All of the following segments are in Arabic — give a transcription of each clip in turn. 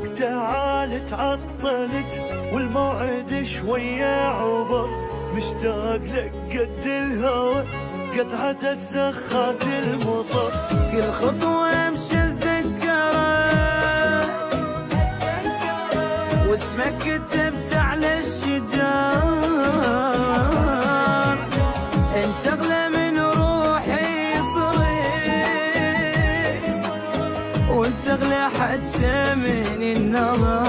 لك تعال تعطلت والموعد شوية عبر، مشتاق لك قد الهوى قد عدد زخات المطر. كل خطوة امشي اتذكرك واسمك كتبت على الشجار، انت اغلى من روحي صرت، وانت اغلى حتى من النظر.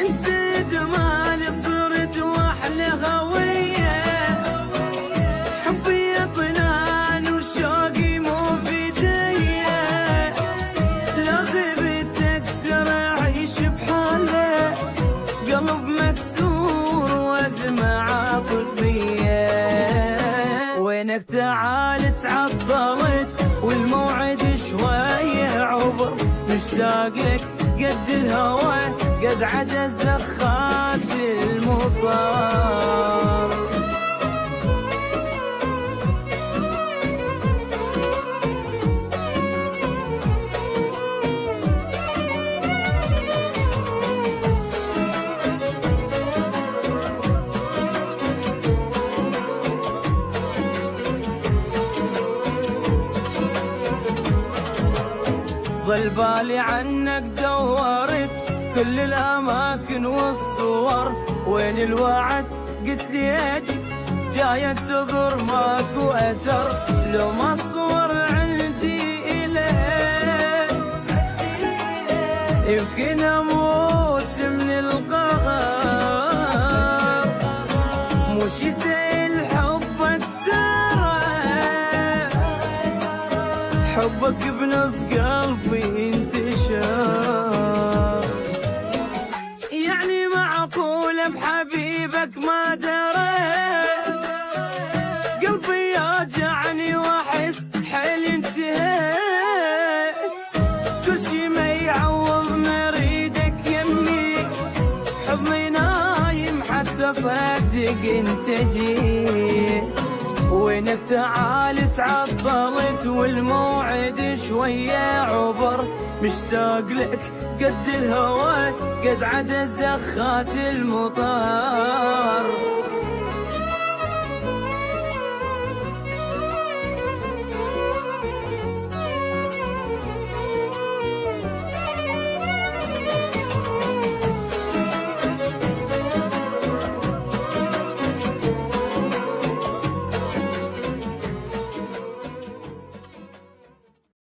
انت جمالي صرت واحلى هوية، حبي طنان وشوقي مو بيديا، لا غبت اكثر اعيش بحاله، قلب مكسور وازمة عاطفية. وينك تعال تعطلت والموعد شوية عبر، مشتاق لك قد الهوى قد عدى زخات المطر. ظل بالي عنك دورت كل الاماكن والصور، وين الوعد قلت لي اجي جاي تضر ماكو اثر، لو ما صور عندي اليك يمكن اموت من القهر. مش يسأل حبك ترى حبك بنص قلبي انتشر، يعني معقولة بحبيبك ما دريت، قلبي يوجعني واحس حيل انتهيت، كل شي ما يعوض مريدك يمي، حضني نايم حتى صدق انت جيت. وينك تعال تعطلت والموعد شوية عبر، مشتاق لك قد الهوى قد عدى زخات المطر.